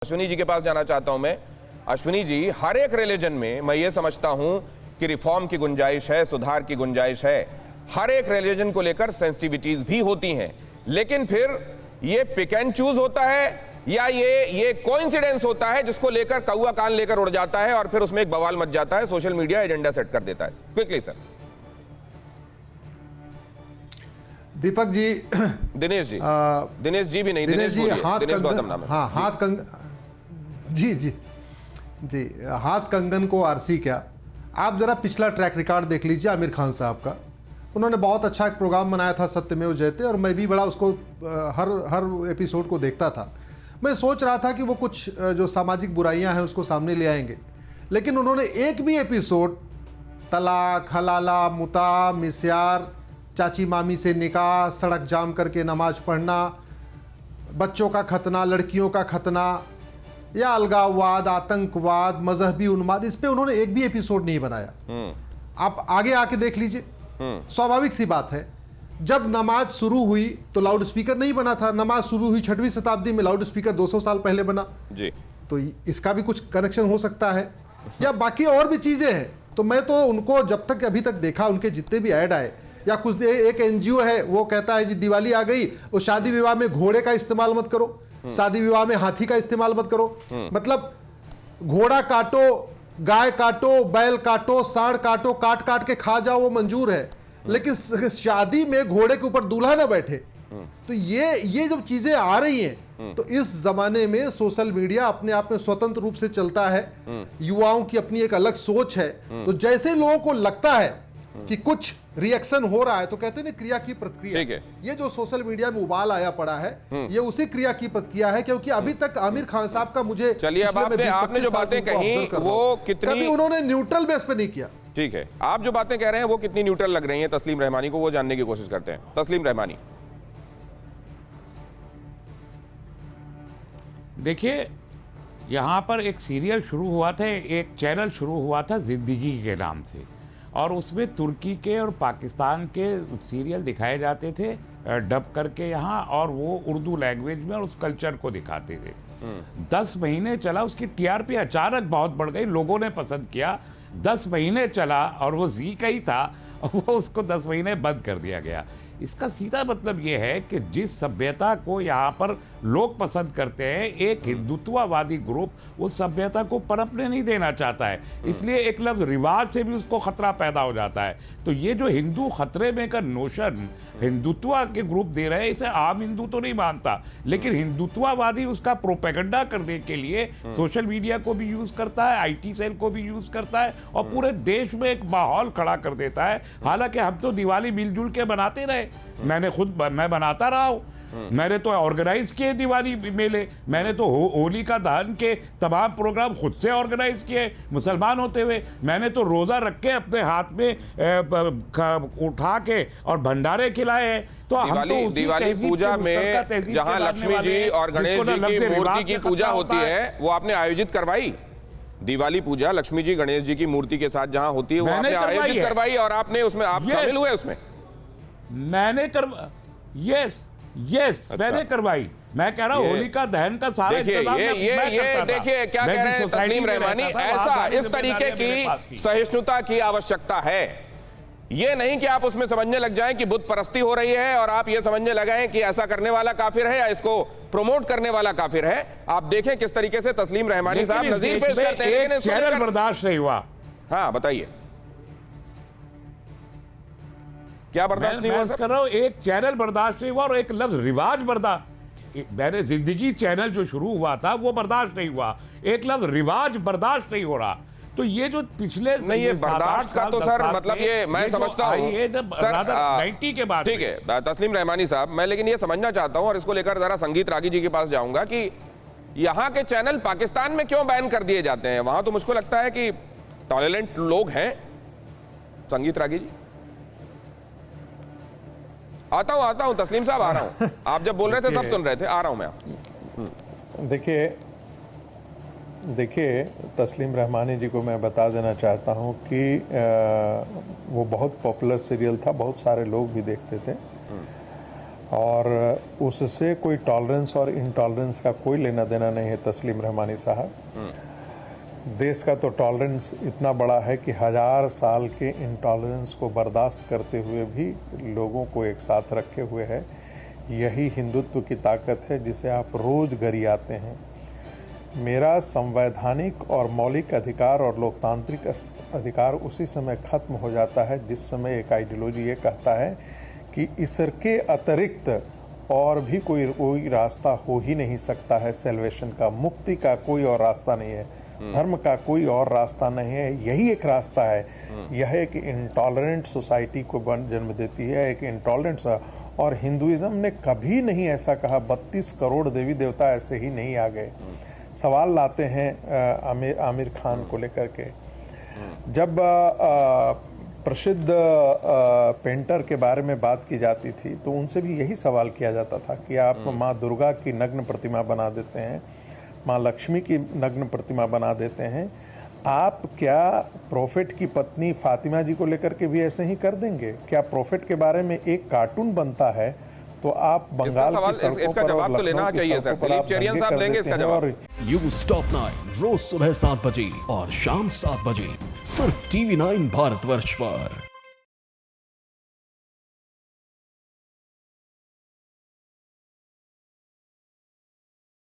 अश्विनी जी के पास जाना चाहता हूं मैं। अश्विनी जी, हर एक रिलीजन में मैं ये समझता हूं कि रिफॉर्म की गुंजाइश है, सुधार की गुंजाइश है। हर एक रिलीजन को लेकर सेंसिटिविटीज भी होती हैं, लेकिन फिर ये पिक एंड चूज होता है या ये कोइंसिडेंस होता है जिसको लेकर कौवा कान लेकर उड़ जाता है और फिर उसमें एक बवाल मच जाता है, सोशल मीडिया एजेंडा सेट कर देता है। Quickly sir. दीपक जी, दिनेश जी, दिनेश जी भी नहीं, दिनेश जी, दिनेश गौतम नाम है। हाँ, हाथ कंगन, जी जी जी, हाथ कंगन को आरसी क्या। आप जरा पिछला ट्रैक रिकॉर्ड देख लीजिए आमिर खान साहब का। उन्होंने बहुत अच्छा एक प्रोग्राम बनाया था सत्यमेव जयते, और मैं भी बड़ा उसको हर एपिसोड को देखता था। मैं सोच रहा था कि वो कुछ जो सामाजिक बुराइयां हैं उसको सामने ले आएंगे, लेकिन उन्होंने एक भी एपिसोड तलाक, हलाला, मुता, मिस्यार, चाची मामी से निकाह, सड़क जाम करके नमाज पढ़ना, बच्चों का खतना, लड़कियों का खतना, या अलगाववाद, आतंकवाद, मजहबी उन्माद, इस पे उन्होंने एक भी एपिसोड नहीं बनाया। आप आगे आके देख लीजिए। स्वाभाविक सी बात है, जब नमाज शुरू हुई तो लाउड स्पीकर नहीं बना था। नमाज शुरू हुई 6वीं शताब्दी में, लाउड स्पीकर 200 साल पहले बना जी। तो इसका भी कुछ कनेक्शन हो सकता है, या बाकी और भी चीजें हैं। तो मैं तो उनको जब तक अभी तक देखा, उनके जितने भी ऐड आए, या कुछ एक एनजीओ है वो कहता है जी दिवाली आ गई, वो शादी विवाह में घोड़े का इस्तेमाल मत करो, शादी विवाह में हाथी का इस्तेमाल मत करो। मतलब घोड़ा काटो, गाय काटो, बैल काटो, सांड काटो, काट काट के खा जाओ, वो मंजूर है, लेकिन शादी में घोड़े के ऊपर दूल्हा ना बैठे। तो ये जब चीजें आ रही हैं, तो इस जमाने में सोशल मीडिया अपने आप में स्वतंत्र रूप से चलता है। युवाओं की अपनी एक अलग सोच है। तो जैसे लोगों को लगता है कि कुछ रिएक्शन हो रहा है, तो कहते हैं ना क्रिया की प्रतिक्रिया। ये जो सोशल मीडिया में उबाल आया पड़ा है, ये उसी क्रिया की प्रतिक्रिया है। क्योंकि अभी तक आमिर खान साहब का मुझे, चलिए अब आपने जो बातें कही वो कितनी, कभी उन्होंने न्यूट्रल बेस पे नहीं किया। ठीक है, आप जो बातें कह रहे हैं वो कितनी न्यूट्रल लग रही हैं तस्लीम रहमानी को, वो जानने की कोशिश करते हैं। तस्लीम रहमानी, देखिए, यहाँ पर एक सीरियल शुरू हुआ था, एक चैनल शुरू हुआ था जिंदगी के नाम से, और उसमें तुर्की के और पाकिस्तान के सीरियल दिखाए जाते थे डब करके यहाँ, और वो उर्दू लैंग्वेज में और उस कल्चर को दिखाते थे। 10 महीने चला, उसकी टीआरपी अचानक बहुत बढ़ गई, लोगों ने पसंद किया। 10 महीने चला और वो जी का ही था, और वो उसको 10 महीने बंद कर दिया गया। इसका सीधा मतलब ये है कि जिस सभ्यता को यहाँ पर लोग पसंद करते हैं, एक हिंदुत्ववादी ग्रुप उस सभ्यता को पनपने नहीं देना चाहता है, इसलिए एक लफ्ज़ रिवाज से भी उसको खतरा पैदा हो जाता है। तो ये जो हिंदू खतरे में का नोशन हिंदुत्व के ग्रुप दे रहे हैं, इसे आम हिंदू तो नहीं मानता, लेकिन हिंदुत्ववादी उसका प्रोपेगेंडा करने के लिए सोशल मीडिया को भी यूज़ करता है, IT सेल को भी यूज़ करता है, और पूरे देश में एक माहौल खड़ा कर देता है। हालांकि हम तो दिवाली मिलजुल के बनाते रहे, मैं बनाता रहा हूँ, मैंने तो ऑर्गेनाइज किए दिवाली मेले, मैंने तो होली का दहन के तमाम प्रोग्राम खुद से ऑर्गेनाइज किए मुसलमान होते हुए, मैंने तो रोज़ा रख के अपने हाथ में उठा के और भंडारे खिलाए हैं। तो हम तो दिवाली पूजा में जहां लक्ष्मी जी और गणेश जी की मूर्ति की पूजा होती है, वो आपने आयोजित करवाई। दिवाली पूजा लक्ष्मी जी गणेश जी की मूर्ति के साथ जहां होती है, वो आपने आयोजित करवाई, और आपने उसमें आप शामिल हुए उसमें? मैंने यस, मैंने करवाई। मैं कह रहा हूँ होली का दहन का सारा इंतजाम ये देखिए क्या कह रहे हैं तस्लीम रहमानी, ऐसा इस तरीके की सहिष्णुता की आवश्यकता है। ये नहीं कि आप उसमें समझने लग जाएं कि बुत परस्ती हो रही है, और आप ये समझने लगाएं कि ऐसा करने वाला काफिर है या इसको प्रमोट करने वाला काफिर है। आप देखें किस तरीके से तस्लीम रहमानी साहब नजीर पेश करते हैं। चैनल बर्दाश्त नहीं हुआ। हाँ बताइए, क्या बर्दाश्त नहीं हुआ? कर रहा हूं, एक चैनल बर्दाश्त नहीं हुआ और एक लफ्ज रिवाज मैंने जिंदगी चैनल जो शुरू हुआ था वो बर्दाश्त नहीं हुआ, एक लफ्ज रिवाज बर्दाश्त नहीं हो रहा। तो ये जो पिछले नहीं, ये बर्दाश्त का तो सर मतलब ये मैं समझता हूँ सर 90 के बाद। ठीक है तस्लीम रहमानी साहब, मैं लेकिन ये समझना चाहता हूँ, और इसको लेकर जरा संगीत रागी जी के पास जाऊंगा कि यहाँ के चैनल पाकिस्तान में क्यों बैन कर दिए जाते हैं? वहां तो मुझको लगता है कि टॉलरेंट लोग हैं। संगीत रागी जी, आता हूं तस्लीम साहब, आ रहा हूं। आप जब बोल रहे थे सब सुन रहे थे, आ रहा हूं मैं। देखिए तस्लीम रहमानी जी को मैं बता देना चाहता हूं कि वो बहुत पॉपुलर सीरियल था, बहुत सारे लोग भी देखते थे। और उससे कोई टॉलरेंस और इंटॉलरेंस का कोई लेना देना नहीं है तस्लीम रहमानी साहब। देश का तो टॉलरेंस इतना बड़ा है कि 1000 साल के इंटॉलरेंस को बर्दाश्त करते हुए भी लोगों को एक साथ रखे हुए है। यही हिंदुत्व की ताकत है जिसे आप रोज गरियाते हैं। मेरा संवैधानिक और मौलिक अधिकार और लोकतांत्रिक अधिकार उसी समय खत्म हो जाता है जिस समय एक आइडियोलॉजी ये कहता है कि इसके अतिरिक्त और भी कोई रास्ता हो ही नहीं सकता है सेल्वेशन का, मुक्ति का कोई और रास्ता नहीं है, धर्म का कोई और रास्ता नहीं है, यही एक रास्ता है। यह एक इंटॉलरेंट सोसाइटी को जन्म देती है, एक इंटॉलरेंट। और हिंदुइज्म ने कभी नहीं ऐसा कहा 32 करोड़ देवी देवता ऐसे ही नहीं आ गए। सवाल लाते हैं आमिर खान को लेकर के। जब प्रसिद्ध पेंटर के बारे में बात की जाती थी तो उनसे भी यही सवाल किया जाता था कि आप माँ दुर्गा की नग्न प्रतिमा बना देते हैं, माँ लक्ष्मी की नग्न प्रतिमा बना देते हैं, आप क्या प्रोफेट की पत्नी फातिमा जी को लेकर के भी ऐसे ही कर देंगे? क्या प्रोफेट के बारे में एक कार्टून बनता है तो आप बंगाल की सड़कों पर और लखनऊ की सड़कों पर आप दंगे कर देते हैं? और न्यूज़ टॉप 9 रोज सुबह 7 बजे और शाम 7 बजे सिर्फ TV9 भारतवर्ष पर।